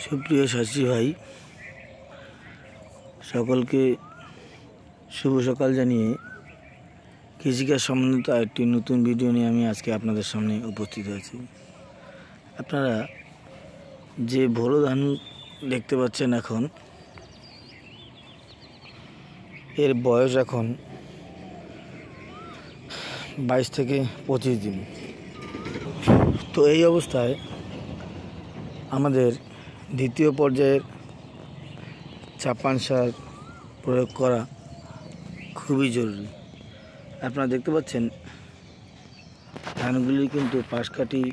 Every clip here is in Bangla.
সুপ্রিয় চাষি ভাই সকলকে শুভ সকাল জানিয়ে কৃষিকাজ সম্বন্ধিত একটি নতুন ভিডিও নিয়ে আমি আজকে আপনাদের সামনে উপস্থিত হয়েছি। আপনারা যে বোরো ধান দেখতে পাচ্ছেন এখন এর বয়স এখন 22 থেকে 25 দিন। তো এই অবস্থায় আমাদের দ্বিতীয় পর্যায়ের চাপান সার প্রয়োগ করা খুবই জরুরি। আপনারা দেখতে পাচ্ছেন ধানগুলি কিন্তু পাশকাঠি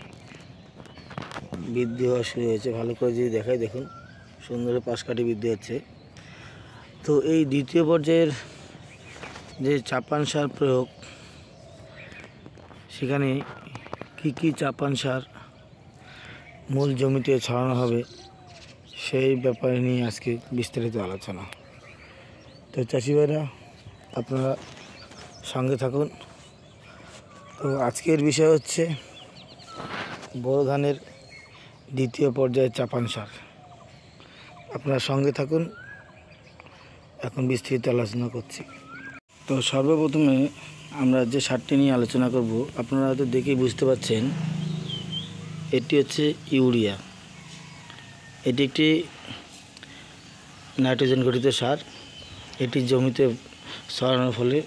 বৃদ্ধি হওয়া শুরু হয়েছে। ভালো করে যদি দেখাই দেখুন সুন্দর পাশকাঠি বৃদ্ধি হচ্ছে। তো এই দ্বিতীয় পর্যায়ের যে চাপান সার প্রয়োগ, সেখানে কি চাপান সার মূল জমিতে ছড়ানো হবে সেই ব্যাপারে নিয়ে আজকে বিস্তারিত আলোচনা। তো চাষি ভাইরা আপনারা সঙ্গে থাকুন। তো আজকের বিষয় হচ্ছে বোরো ধানের দ্বিতীয় পর্যায়ে চাপান সার। আপনারা সঙ্গে থাকুন, এখন বিস্তারিত আলোচনা করছি। তো সর্বপ্রথমে আমরা যে সারটি নিয়ে আলোচনা করব, আপনারা হয়তো দেখেই বুঝতে পারছেন এটি হচ্ছে ইউরিয়া। এটি একটি নাইট্রোজেন গঠিত সার। এটি জমিতে ছড়ানোর ফলে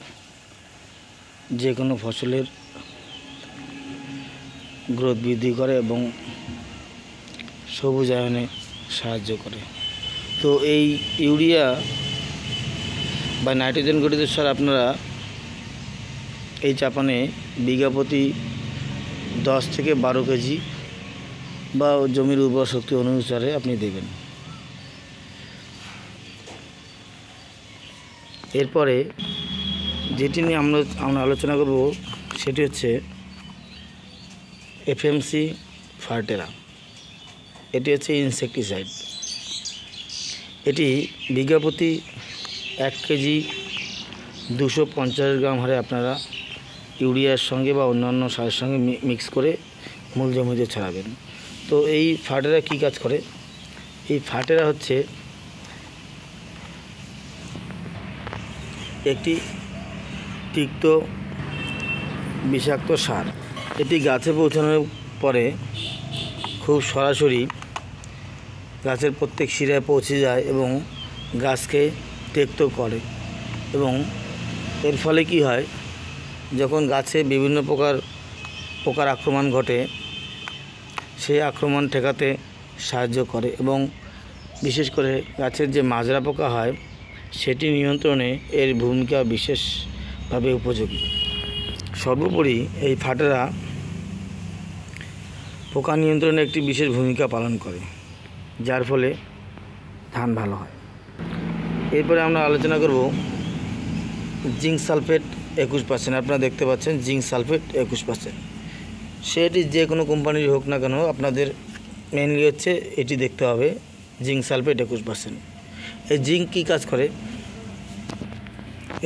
যে কোনো ফসলের গ্রোথ বৃদ্ধি করে এবং সবুজায়নে সাহায্য করে। তো এই ইউরিয়া বা নাইট্রোজেন গঠিত সার আপনারা এই চাপানে বিঘা প্রতি 10 থেকে 12 কেজি বা জমির উর্বর শক্তি অনুসারে আপনি দেবেন। এরপরে যেটি নিয়ে আমরা আলোচনা করব সেটি হচ্ছে FMC ফার্টেরা। এটি হচ্ছে ইনসেকটিসাইড। এটি বিঘা প্রতি 1 কেজি 250 গ্রাম হারে আপনারা ইউরিয়ার সঙ্গে বা অন্যান্য সারের সঙ্গে মিক্স করে মূল জমিতে ছড়াবেন। তো এই ফার্টেরা কী কাজ করে? এই ফার্টেরা হচ্ছে একটি তিক্ত বিষাক্ত সার। এটি গাছে পৌঁছানোর পরে খুব সরাসরি গাছের প্রত্যেক শিরায় পৌঁছে যায় এবং গাছকে তিক্ত করে। এবং এর ফলে কি হয়, যখন গাছে বিভিন্ন পোকার আক্রমণ ঘটে সেই আক্রমণ ঠেকাতে সাহায্য করে এবং বিশেষ করে গাছের যে মাজরা পোকা হয় সেটি নিয়ন্ত্রণে এর ভূমিকা বিশেষভাবে উপযোগী। সর্বোপরি এই ফার্টেরা পোকা নিয়ন্ত্রণে একটি বিশেষ ভূমিকা পালন করে, যার ফলে ধান ভালো হয়। এরপরে আমরা আলোচনা করব জিঙ্ক সালফেট 21%। আপনারা দেখতে পাচ্ছেন জিঙ্ক সালফেট 21%। সেটি যে কোনো কোম্পানির হোক না কেন, আপনাদের মেনলি হচ্ছে এটি দেখতে হবে জিঙ্ক সালফেট 21%। এই জিঙ্ক কী কাজ করে?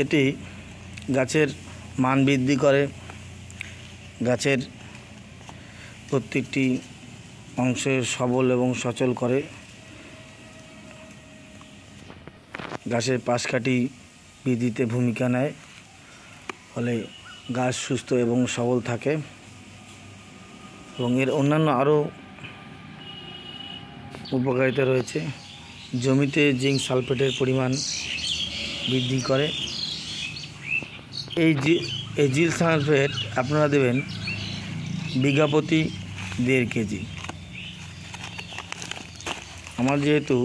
এটি গাছের মান বৃদ্ধি করে, গাছের প্রত্যেকটি অংশের সবল এবং সচল করে, গাছের পাশকাঠি বৃদ্ধিতে ভূমিকা নেয়, ফলে গাছ সুস্থ এবং সবল থাকে। এবং এর অন্যান্য আরও উপকারিতা রয়েছে। জমিতে জিঙ্ক সালফেটের পরিমাণ বৃদ্ধি করে। এই জিঙ্ক সালফেট আপনারা দেবেন বিঘা প্রতি 1.5 কেজি। আমার যেহেতু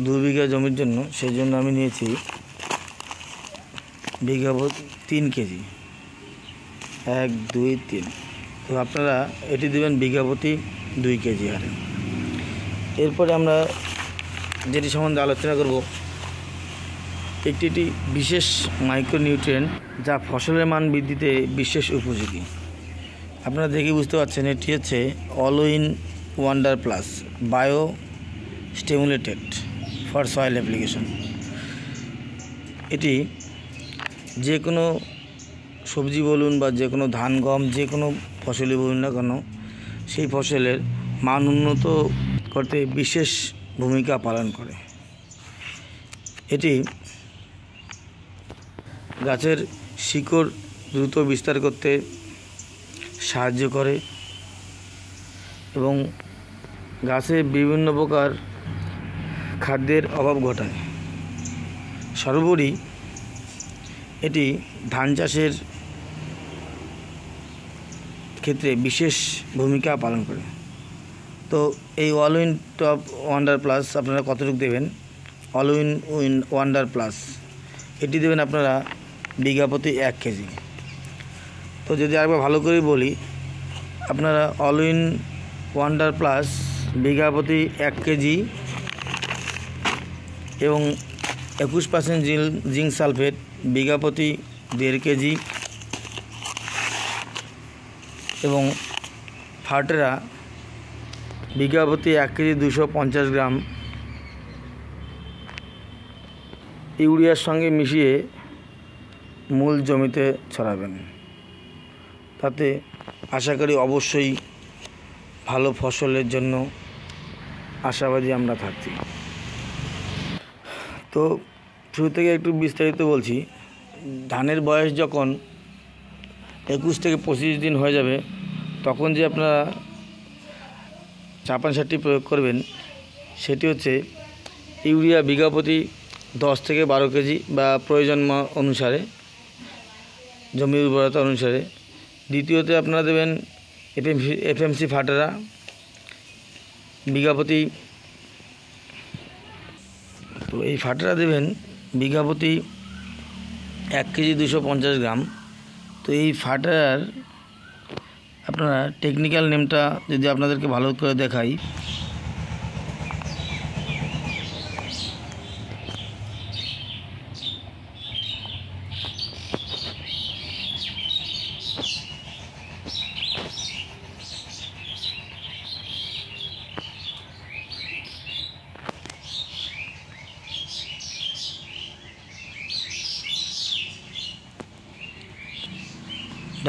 2 বিঘা জমির জন্য, সেই জন্য আমি নিয়েছি বিঘা প্রতি 3 কেজি, 1 2 3। তো আপনারা এটি দেবেন বিঘা প্রতি 2 কেজি হারে। এরপরে আমরা যেটি সম্বন্ধে আলোচনা করব, একটি বিশেষ মাইক্রোনিউট্রিয়েন্ট যা ফসলের মান বৃদ্ধিতে বিশেষ উপযোগী। আপনারা দেখে বুঝতে পারছেন এটি হচ্ছে all in wonder plus bio stimulated for soil application. এটি যে কোনো সবজি বলুন বা যে কোনো ধান গম যে কোনো ফসলই বলুন না কেন, সেই ফসলের মান উন্নত করতে বিশেষ ভূমিকা পালন করে। এটি গাছের শিকড় দ্রুত বিস্তার করতে সাহায্য করে এবং গাছে বিভিন্ন প্রকার খাদ্যের অভাব ঘটায়। সর্বোপরি এটি ধান চাষের ক্ষেত্রে বিশেষ ভূমিকা পালন করে। তো এই all win top wonder plus আপনারা কতটুকু দেবেন? অল উইন ওয়ান্ডার প্লাস এটি দেবেন আপনারা বিঘা প্রতি 1 কেজি। তো যদি আরেকবার ভালো করে বলি, আপনারা অল উইন ওয়ান্ডার প্লাস বিঘা প্রতি 1 কেজি এবং 21% জিঙ্ক সালফেট বিঘা প্রতি 1.5 কেজি এবং ফার্টেরা বিঘা প্রতি 1 কেজি 250 গ্রাম ইউরিয়ার সঙ্গে মিশিয়ে মূল জমিতে ছড়াবেন। তাতে আশা করি অবশ্যই ভালো ফসলের জন্য আশাবাদী আমরা থাকছি। তো শুরু থেকে একটু বিস্তারিত বলছি। ধানের বয়স যখন 21 থেকে 25 দিন হয়ে যাবে, তখন যে আপনারা চাপান সারটি প্রয়োগ করবেন সেটি হচ্ছে ইউরিয়া বিঘা প্রতি 10 থেকে 12 কেজি বা প্রয়োজন অনুসারে, জমির উর্বরতা অনুসারে। দ্বিতীয়তে আপনারা দেবেন এফএমসি ফার্টেরা বিঘা প্রতি, তো এই ফার্টেরা দেবেন বিঘা প্রতি 1 কেজি 250 গ্রাম। তো এই ফার্টেরার আপনারা টেকনিক্যাল নেমটা যদি আপনাদেরকে ভালো করে দেখাই,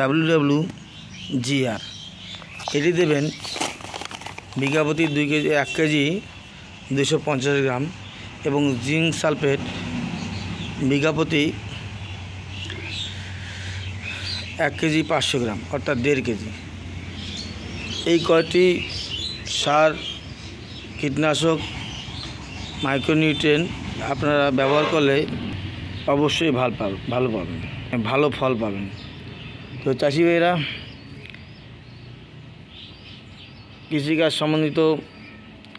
WWGR এটি দেবেন বিঘা প্রতি 1 কেজি 250 গ্রাম এবং জিঙ্ক সালফেট বিঘা প্রতি 1 কেজি 500 গ্রাম, অর্থাৎ 1.5 কেজি। এই কয়টি সার, কীটনাশক, মাইক্রোনিউট্রিয়েন্ট আপনারা ব্যবহার করলে অবশ্যই ভালো ফল পাবেন। তো চাষি ভাইয়েরা, কৃষিকাজ সম্বন্ধিত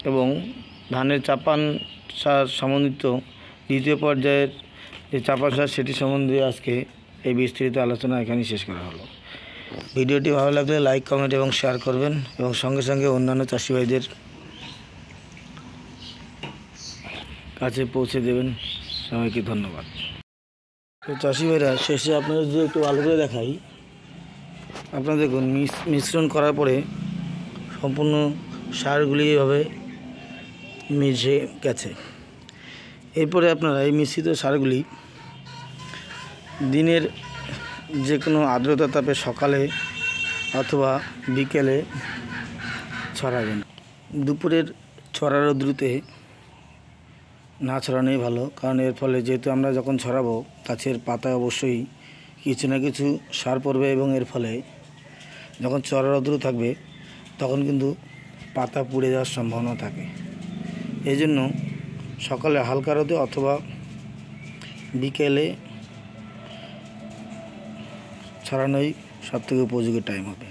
এবং ধানের চাপান সার সম্বন্ধিত দ্বিতীয় পর্যায়ের যে চাপান সার সেটি সম্বন্ধে আজকে এই বিস্তৃত আলোচনা এখানেই শেষ করা হলো। ভিডিওটি ভালো লাগলে লাইক, কমেন্ট এবং শেয়ার করবেন এবং সঙ্গে সঙ্গে অন্যান্য চাষি ভাইদের কাছে পৌঁছে দেবেন। সবাইকে ধন্যবাদ। তো চাষি ভাইরা, শেষে আপনাদের যদি একটু ভালো করে দেখাই, আপনারা দেখুন মিশ্রণ করার পরে সম্পূর্ণ সারগুলি এভাবে মিশে গেছে। এরপরে আপনারা এই মিশ্রিত সারগুলি দিনের যে কোনো আর্দ্রতা তাপে সকালে অথবা বিকেলে ছড়াবেন। দুপুরের ছড়া রোদ্রুতে না ছড়ানোই ভালো, কারণ এর ফলে যেহেতু আমরা যখন ছড়াবো গাছের পাতায় অবশ্যই কিছু না কিছু সার পড়বে এবং এর ফলে যখন চড়া রৌদ্র থাকবে তখন কিন্তু পাতা পুড়ে যাওয়ার সম্ভাবনা থাকে। এই জন্য সকালে হালকা রোদে অথবা বিকেলে ছড়ানোই সবথেকে উপযোগী টাইম হবে।